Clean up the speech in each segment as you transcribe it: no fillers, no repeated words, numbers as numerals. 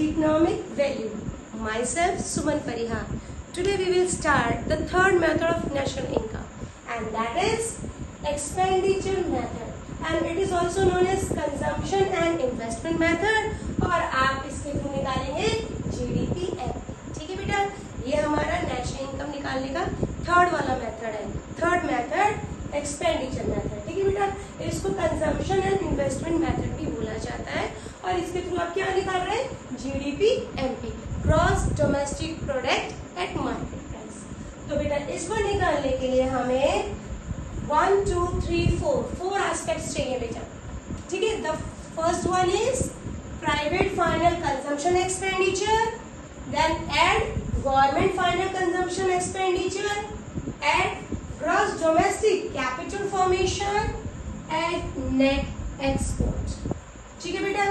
Economic value. Myself Suman Pariha. Today we will start the third method of national income, and that is expenditure method, and it is also known as consumption and investment method. और आप इसके through निकालेंगे GDP MP. ठीक है बेटा, ये हमारा national income निकालने का थर्ड वाला मेथड है. Third method expenditure method. ठीक है बेटा, इसको कंजम्पशन एंड इन्वेस्टमेंट मेथड भी बोला जाता है. और इसके थ्रू आप क्या निकाल रहे हैं? GDP MP, gross domestic product at market price. तो बेटा इसको निकालने के लिए हमें 1 2 3 4 एस्पेक्ट्स चाहिए बेटा. ठीक है, the first one is private final consumption expenditure, then add government final consumption expenditure, add gross domestic capital formation, add net export. ठीक है बेटा,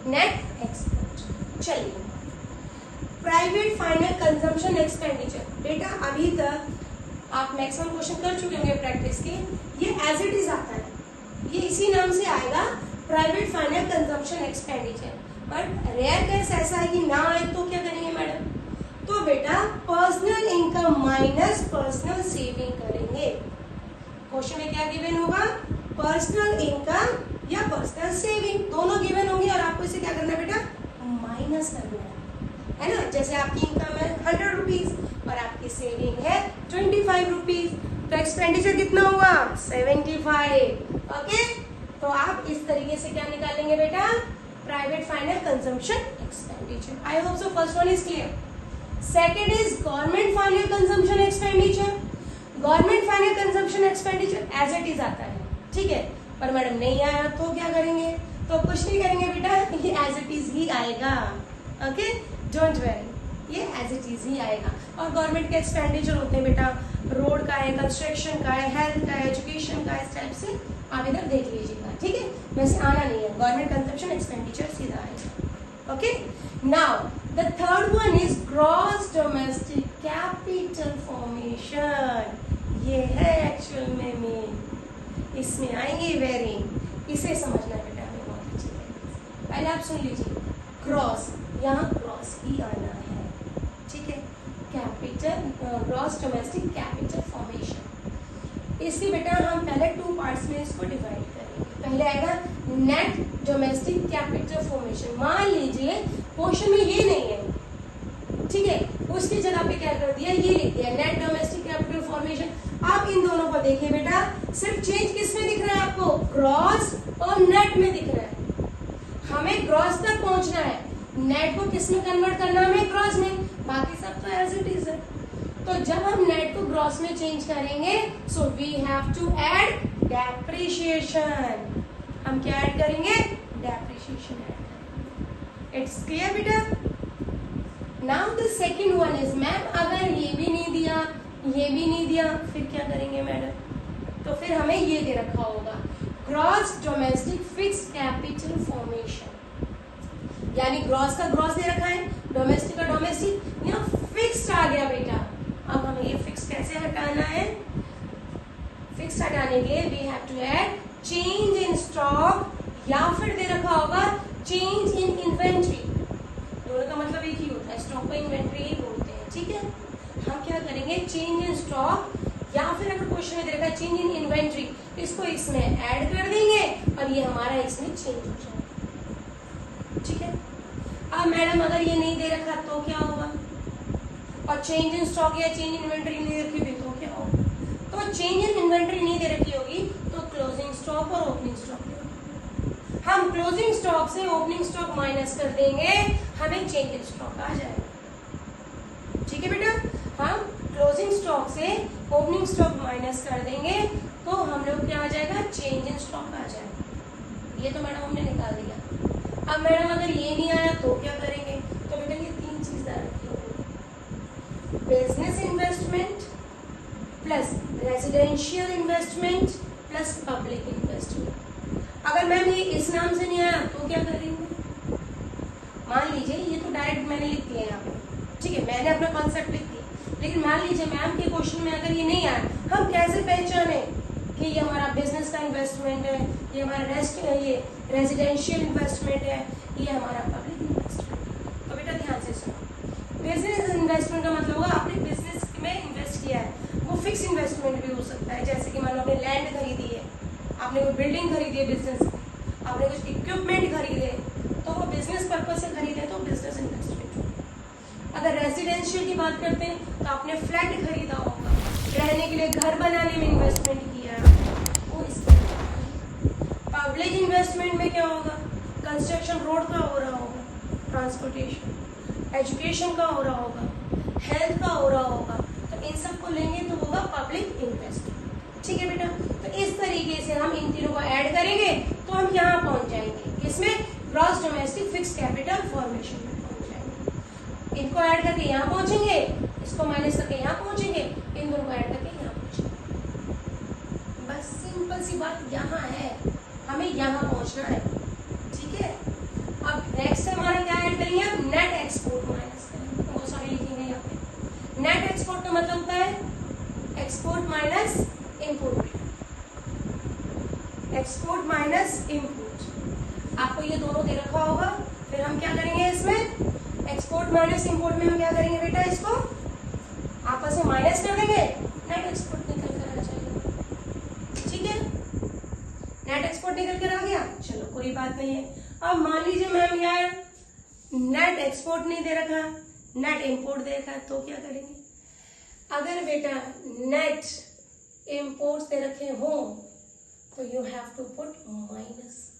नेट एक्सपोर्ट. चलिए, प्राइवेट फाइनल कंजम्पशन एक्सपेंडिचर. बेटा अभी तक आप मैक्सिमम क्वेश्चन कर चुके होंगे प्रैक्टिस के. ये एज इट इज आता है, ये इसी नाम से आएगा, private final consumption expenditure. But rare case ऐसा है कि ना आए तो क्या करेंगे मैडम? तो बेटा personal income minus personal saving करेंगे. क्वेश्चन में क्या गिवन होगा? पर्सनल इनकम या पर्सनल सेविंग, दोनों गिवन होंगे और आपको इसे क्या करना है बेटा? माइनस करना है ना. जैसे आपकी इनकम है 100 रुपीज और आपकी सेविंग है 25 रुपीज, तो एक्सपेंडिचर कितना हुआ? 75. ओके, तो आप इस तरीके से क्या निकालेंगे बेटा? Private final consumption expenditure. I hope so first one is clear. Second is government final consumption expenditure. Government final consumption expenditure as it is आता है. ठीक है, पर मैडम नहीं आया तो क्या करेंगे? तो कुछ नहीं करेंगे बेटा, ये एज इट इज ही आएगा. ओके, डोंट वरी, ये एज इट इज ही आएगा. और गवर्नमेंट के एक्सपेंडिचर होते हैं बेटा, रोड का है, कंस्ट्रक्शन का है, हेल्थ का है, एजुकेशन का है, इस टाइप से आप इधर देख लीजिएगा. ठीक है, वैसे आना नहीं है, गवर्नमेंट कंजम्पशन एक्सपेंडिचर सीधा आएगा. Okay, now the third one is gross domestic capital formation. ये है एक्चुअल में मेन, इसमें आएंगे वेरिंग. इसे समझना बेटा हमें बहुत अच्छी है. पहले आप सुन लीजिए, क्रॉस, यहाँ क्रॉस ही आना है. ठीक है, capital, gross domestic capital formation. इसके बेटा हम पहले 2 पार्ट्स में इसको डिवाइड करेंगे. पहले आएगा नेट डोमेस्टिक कैपिटल फॉर्मेशन. मान लीजिए क्वेश्चन में ये नहीं है, ठीक है, उसकी जगह पे क्या कर दिया? ये लिख दिया नेट डोमेस्टिक कैपिटल फॉर्मेशन. आप इन दोनों को देखिए बेटा, सिर्फ चेंज किस में दिख रहा है आपको? ग्रॉस और नेट में दिख रहा है. हमें ग्रॉस तक पहुंचना है, नेट को किस में कन्वर्ट करना है? हमें ग्रॉस में. बाकी सब तो एज इट इज है. तो जब हम नेट को ग्रॉस में चेंज करेंगे, so we have to add depreciation. हम क्या ऐड करेंगे? Depreciation add. इट्स क्लियर बेटा? Now the second one is, ma'am अगर ये भी नहीं दिया, ये भी नहीं दिया, फिर क्या करेंगे मैडम? तो फिर हमें ये दे रखा होगा gross domestic fixed capital formation. यानी ग्रॉस का ग्रॉस दे रखा है, डोमेस्टिक का डोमेस्टिक, यहाँ फिक्स्ड आ गया बेटा. अब हमें ये फिक्स कैसे हटाना है? फिक्स हटाने के लिए we have to add change in stock, या फिर दे रखा होगा चेंज इन इन्वेंट्री. दोनों का मतलब एक ही होता है, स्टॉक को इन्वेंट्री ही बोलते हैं. ठीक है, हम क्या करेंगे? चेंज इन स्टॉक, या फिर अगर क्वेश्चन में दे रखा है चेंज इन इन्वेंट्री, इसको इसमें ऐड कर देंगे और ये हमारा इसमें चेंज हो जाएगा. ठीक है, अब मैडम अगर ये नहीं दे रखा तो क्या होगा? और चेंज इन स्टॉक या चेंज इन इन्वेंट्री नहीं रखी हुई तो क्या होगा? तो चेंज इन इन्वेंट्री नहीं दे रखी होगी तो क्लोजिंग स्टॉक और ओपनिंग स्टॉक. हम क्लोजिंग स्टॉक से ओपनिंग स्टॉक माइनस कर देंगे, हमें चेंज इन स्टॉक आ जाएगा. ठीक है बेटा, हम क्लोजिंग स्टॉक से ओपनिंग स्टॉक माइनस कर देंगे तो हम लोग क्या आ जाएगा? चेंज इन स्टॉक आ जाएगा. ये तो मैडम हमने निकाल दिया. अब मैडम अगर ये नहीं आया तो क्या करेंगे? तो बेटा ये 3 चीजें रखी, business investment plus residential investment plus public investment. अगर मैम ये इस नाम से नहीं आया तो क्या करेंगे? मान लीजिए ये तो डायरेक्ट मैंने लिख दिया यहाँ पे. ठीक है, मैंने अपना कॉन्सेप्ट लिख दिया, लेकिन मान लीजिए मैम के क्वेश्चन में अगर कि ये हमारा बिजनेस का इन्वेस्टमेंट है, ये हमारा ये रेजिडेंशियल इन्वेस्टमेंट है, ये हमारा पब्लिक इन्वेस्टमेंट। तो बेटा ध्यान से सुनो, बिजनेस इन्वेस्टमेंट का मतलब होगा आपने बिजनेस में इन्वेस्ट किया है, वो फिक्स इन्वेस्टमेंट भी हो सकता है, जैसे कि मान लो आपने लैंड खरीदी है, आपने कोई बिल्डिंग खरीदी है बिजनेस, आपने कुछ इक्विपमेंट खरीदे, तो वो बिजनेस पर्पज से खरीदे तो बिजनेस इन्वेस्टमेंट। अगर रेजिडेंशियल की बात करते हैं तो आपने फ्लैट खरीदा होगा, रहने के लिए घर बनाने में इन्वेस्टमेंट किया है, वो इसका। पब्लिक इन्वेस्टमेंट में क्या होगा, कंस्ट्रक्शन रोड का हो रहा होगा, ट्रांसपोर्टेशन, एजुकेशन का हो रहा होगा, हेल्थ का हो रहा होगा, तो इन सबको लेंगे तो होगा पब्लिक इन्वेस्टमेंट। ठीक है बेटा, तो इस तरीके से हम इन तीनों को ऐड करेंगे तो हम यहाँ पहुंच जाएंगे, किसमें, gross domestic fix capital formation में पहुंच जाएंगे। इनको ऐड करके यहाँ पहुंचेंगे, इसको माइनस करके यहाँ पहुंचेंगे, इन दोनों को ऐड करके यहाँ पहुंचेंगे। बस सिंपल सी बात यहाँ है, हमें यहाँ पहुंचना है। ठीक है, अब नेक्स्ट हमारा क्या ऐड करेंगे, अब नेट एक्सपोर्ट माइनस करेंगे, बहुत सारे लिखेंगे यहाँ पे। नेट एक्सपोर्ट का मतलब होता है export minus import, export minus import. आपको ये दोनों दे रखा होगा, फिर हम क्या करेंगे इसमें, एक्सपोर्ट माइनस इम्पोर्ट में हम क्या करेंगे बेटा, इसको आपस में माइनस कर देंगे, नेट एक्सपोर्ट निकल कर आ जाएगा। ठीक है, नेट एक्सपोर्ट निकल कर आ गया, चलो कोई बात नहीं है। अब मान लीजिए मैम यार नेट एक्सपोर्ट नहीं दे रखा, नेट इम्पोर्ट दे रखा, तो क्या करेंगे। अगर बेटा नेट इम्पोर्ट दे रखे हो तो you have to put minus.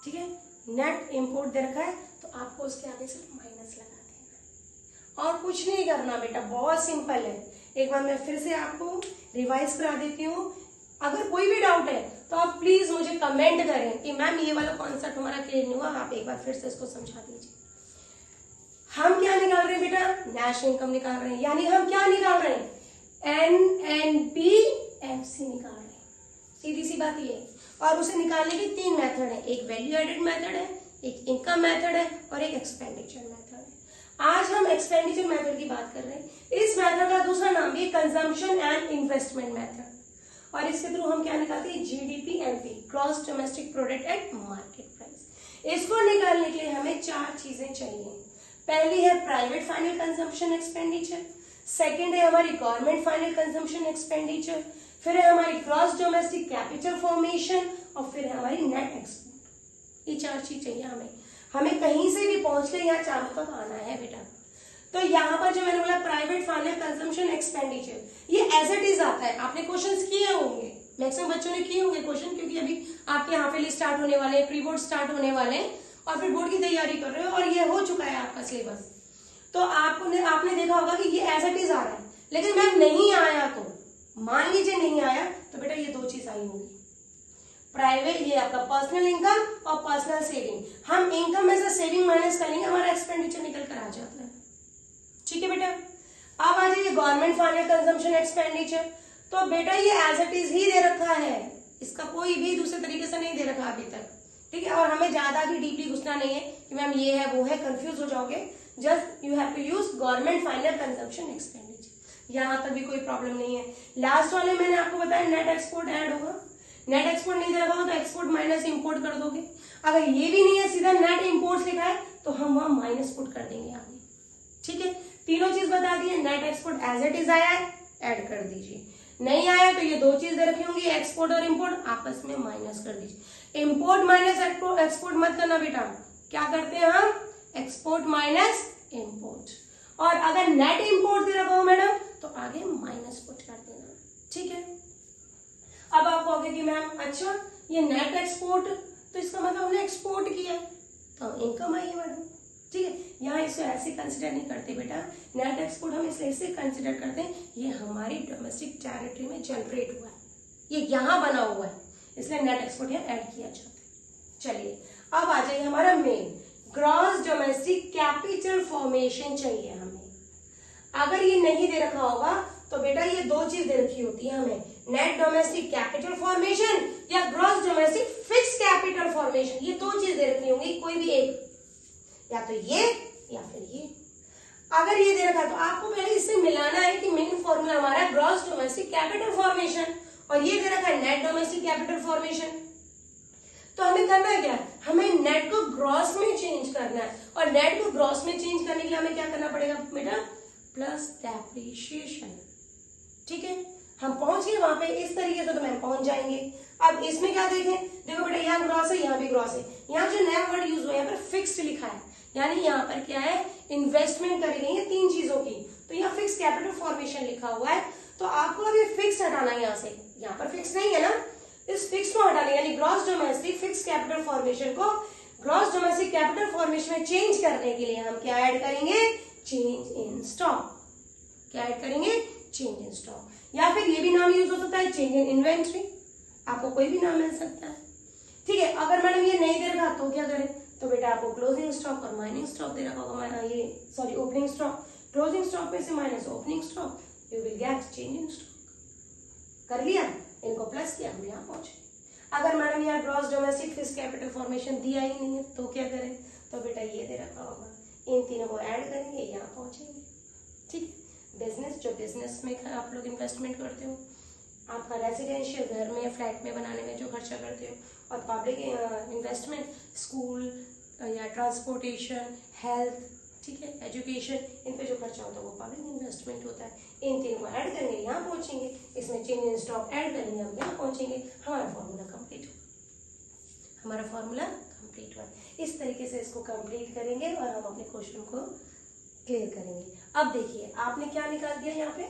ठीक है, नेट इम्पोर्ट दे रखा है तो आपको उसके आगे सिर्फ माइनस लगा देना, और कुछ नहीं करना बेटा, बहुत सिंपल है। एक बार मैं फिर से आपको रिवाइज करा देती हूँ, अगर कोई भी डाउट है तो आप प्लीज मुझे कमेंट करें कि मैम ये वाला कॉन्सेप्ट हमारा क्लियर नहीं हुआ, आप एक बार फिर से इसको समझा दीजिए। हम क्या निकाल रहे हैं बेटा, नेशनल इनकम निकाल रहे हैं, यानी हम क्या निकाल रहे हैं, NNPFC निकाल रहे हैं, सीधी सी बात ये है। और उसे निकालने के 3 मेथड है, एक वैल्यू एडेड मेथड है, एक इनकम मेथड है और एक एक्सपेंडिचर मेथड है। आज हम एक्सपेंडिचर मेथड की बात कर रहे हैं। इस मेथड का दूसरा नाम भी कंजम्पशन एंड इन्वेस्टमेंट मेथड, और इसके थ्रू हम क्या निकालते हैं, GDP gross domestic product at market price. इसको निकालने के लिए हमें 4 चीजें चाहिए। पहली है private final consumption expenditure, second है हमारी गवर्नमेंट फाइनल कंजम्पशन एक्सपेंडिचर, फिर है हमारी ग्रॉस डोमेस्टिक कैपिटल फॉर्मेशन, और फिर है हमारी नेट एक्सपोर्ट। ये 4 चीज चाहिए हमें कहीं से भी पहुंच के यहाँ चारों तक आना है बेटा। तो यहाँ पर जो मैंने बोला प्राइवेट फाइनल कंजम्पशन एक्सपेंडिचर, ये एज इट इज आता है। आपने क्वेश्चंस किए होंगे, मैक्सिमम बच्चों ने किए होंगे क्वेश्चन, क्योंकि अभी आपके हाफ ईयरली स्टार्ट होने वाले हैं, प्री बोर्ड स्टार्ट होने वाले हैं, और फिर बोर्ड की तैयारी कर रहे हो और ये हो चुका है आपका सिलेबस। तो आपने देखा होगा कि ये एज इट इज आ रहा है, लेकिन मैम नहीं आया तो मान लीजिए नहीं आया तो बेटा ये 2 चीज आई होंगी, प्राइवेट, ये आपका पर्सनल इनकम और पर्सनल सेविंग। हम इनकम में से सेविंग माइनस करेंगे, हमारा एक्सपेंडिचर निकल कर आ जाता है। ठीक है बेटा, अब आ जाइए गवर्नमेंट फाइनल कंजम्पशन एक्सपेंडिचर। तो बेटा ये एज इट इज ही दे रखा है, इसका कोई भी दूसरे तरीके से नहीं दे रखा अभी तक। ठीक है, और हमें ज्यादा भी डीपली घुसना नहीं है कि मैम ये है वो है, कंफ्यूज हो जाओगे। Just you have to use government final consumption expenditure, यहाँ तक भी कोई प्रॉब्लम नहीं है। लास्ट वाले मैंने आपको बताया नेट एक्सपोर्ट ऐड होगा, नेट एक्सपोर्ट नहीं दे रखा होगा तो एक्सपोर्ट माइनस इंपोर्ट कर दोगे। अगर ये भी नहीं है, सीधा नेट इंपोर्ट लिखा है तो हम वहां माइनस पुट कर देंगे आगे। ठीक है, तीनों चीज बता दी है। Net export as it is आया है, ऐड कर दीजिए, नहीं आया तो ये 2 चीज दे रखी होंगी, एक्सपोर्ट और इंपोर्ट, आपस में माइनस कर दीजिए। इंपोर्ट माइनस एक्सपोर्ट मत करना बेटा, क्या करते हैं हम, एक्सपोर्ट माइनस इंपोर्ट। और अगर नेट इंपोर्ट दे रखा हो मैडम तो आगे माइनस पुट कर देना। ठीक है, अब आप कहोगे कि मैम अच्छा ये नेट एक्सपोर्ट, तो इसका मतलब हमने एक्सपोर्ट किया है तो इनकम आई है मैडम। ठीक है, यहाँ इसको ऐसे कंसिडर नहीं करते बेटा, नेट एक्सपोर्ट हम इसे ऐसे कंसिडर करते हैं, ये हमारी डोमेस्टिक टेरिटरी में जनरेट हुआ है, ये यहाँ बना हुआ है, इसलिए नेट एक्सपोर्ट यहाँ ऐड किया जाता है। चलिए अब आ जाइए हमारा main gross domestic capital formation चाहिए हमें। अगर ये नहीं दे रखा होगा तो बेटा ये 2 चीज दे रखी होती है हमें, नेट डोमेस्टिक कैपिटल फॉर्मेशन या gross domestic fix capital formation, ये 2 चीज दे रखी होंगी, कोई भी एक, या तो ये या फिर ये। अगर ये दे रखा है तो आपको पहले इससे मिलाना है कि मेन फॉर्मूला हमारा है ग्रॉस डोमेस्टिक कैपिटल फॉर्मेशन, और ये दे रखा है नेट डोमेस्टिक कैपिटल फॉर्मेशन। तो हमें करना है क्या, हमें नेट को ग्रॉस में चेंज करना है, और नेट को ग्रॉस में चेंज करने के लिए हमें क्या करना पड़ेगा बेटा, प्लस डेप्रिशिएशन। ठीक है, हम पहुंच गए वहां पे, इस तरीके से तो मैं पहुंच जाएंगे। अब इसमें क्या देखें, देखो बेटा यहाँ ग्रॉस है, यहाँ भी ग्रॉस है, यहाँ जो नया वर्ड यूज हुआ है यहाँ पर फिक्स्ड लिखा है, यानी यहाँ पर क्या है, इन्वेस्टमेंट करी गई है 3 चीजों की, तो यहाँ फिक्स कैपिटल फॉर्मेशन लिखा हुआ है। तो आपको अभी फिक्स हटाना है यहाँ से, यहाँ पर फिक्स नहीं है ना, इस फिक्स को हटाने, यानी gross domestic fix capital formation को ग्रॉस डोमेस्टिक कैपिटल फॉर्मेशन में चेंज करने के लिए हम क्या ऐड करेंगे, चेंज इन स्टॉक। क्या ऐड करेंगे, चेंज इन स्टॉक, या फिर ये भी नाम यूज हो सकता है चेंज इन इन्वेंट्री, आपको कोई भी नाम मिल सकता है। ठीक है, अगर मैडम ये नहीं दे रखा तो क्या करें, तो बेटा आपको क्लोजिंग स्टॉक और माइनिंग स्टॉक दे रखा होगा, ये sorry opening stock, closing stock में से minus opening stock, you will get change in stock. कर लिया, इनको प्लस किया, हम यहाँ पहुंचे। अगर मैडम यहाँ gross domestic fix capital formation दिया ही नहीं है तो क्या करें, तो बेटा ये दे रखा होगा, इन तीनों को ऐड करेंगे, यहाँ पहुंचेंगे। ठीक है, बिजनेस, जो बिजनेस में आप लोग इन्वेस्टमेंट करते हो, आपका रेजिडेंशियल घर में फ्लैट में बनाने में जो खर्चा करते हो, और पब्लिक इन्वेस्टमेंट स्कूल या ट्रांसपोर्टेशन, हेल्थ, ठीक है, एजुकेशन, इन पे जो खर्चा होता है वो पब्लिक इन्वेस्टमेंट होता है। इन तीनों को ऐड करेंगे, यहाँ पहुंचेंगे, इसमें चेंज इन स्टॉक ऐड करेंगे, हम यहाँ पहुंचेंगे, हमारा फॉर्मूला कंप्लीट हुआ, हमारा फॉर्मूला कंप्लीट हुआ। इस तरीके से इसको कंप्लीट करेंगे और हम अपने क्वेश्चन को क्लियर करेंगे। अब देखिए आपने क्या निकाल दिया यहाँ पे,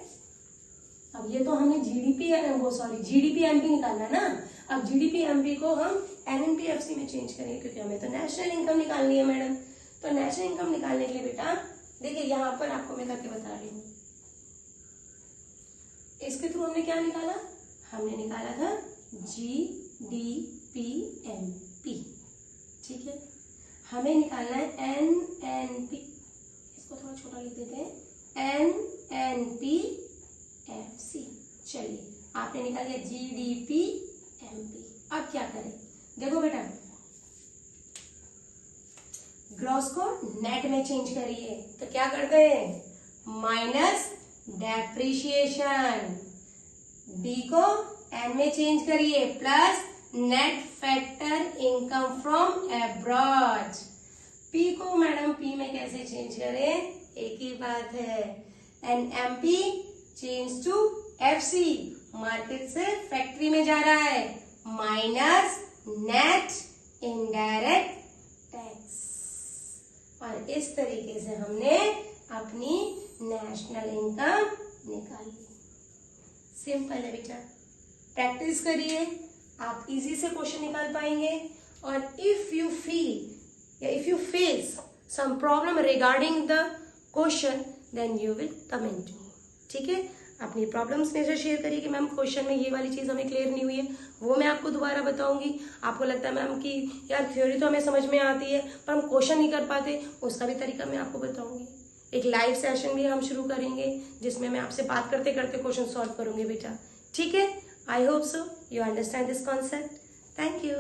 अब ये तो हमने जीडीपी एमपी निकालना है ना। अब जीडीपी एमपी को हम एनएनपीएफसी में चेंज करेंगे, क्योंकि हमें तो नेशनल इनकम निकालनी है मैडम। तो नेशनल इनकम निकालने के लिए बेटा देखिए यहाँ पर आपको मैं करके बता रही हूँ, इसके थ्रू हमने क्या निकाला, हमने निकाला था जीडीपी एमपी। ठीक है, हमें निकालना है एनएनपी, इसको थोड़ा छोटा लिख देते हैं, एनएनपीएफसी। चलिए आपने निकाल लिया जीडीपी एमपी। अब क्या करें, देखो बेटा ग्रॉस को नेट में चेंज करिए, तो क्या करते हैं, माइनस डेप्रिशिएशन, डी को एन में चेंज करिए, plus net factor income from abroad. P को मैडम पी में कैसे चेंज करें, एक ही बात है, NMP change to FC, market से फैक्ट्री में जा रहा है, माइनस नेट इनडायरेक्ट टैक्स। और इस तरीके से हमने अपनी नेशनल इनकम निकाली। सिंपल है बेटा, प्रैक्टिस करिए, आप इजी से क्वेश्चन निकाल पाएंगे। और इफ यू फील या if you face some problem regarding the question then you will comment me. ठीक है, अपनी प्रॉब्लम्स मेरे से शेयर करिए कि मैम क्वेश्चन में ये वाली चीज हमें क्लियर नहीं हुई है, वो मैं आपको दोबारा बताऊंगी। आपको लगता है मैम कि यार थ्योरी तो हमें समझ में आती है पर हम क्वेश्चन नहीं कर पाते, उसका भी तरीका मैं आपको बताऊंगी। एक लाइव सेशन भी हम शुरू करेंगे जिसमें मैं आपसे बात करते करते क्वेश्चन सॉल्व करूंगी बेटा। ठीक है, आई hope so you understand this concept. Thank you.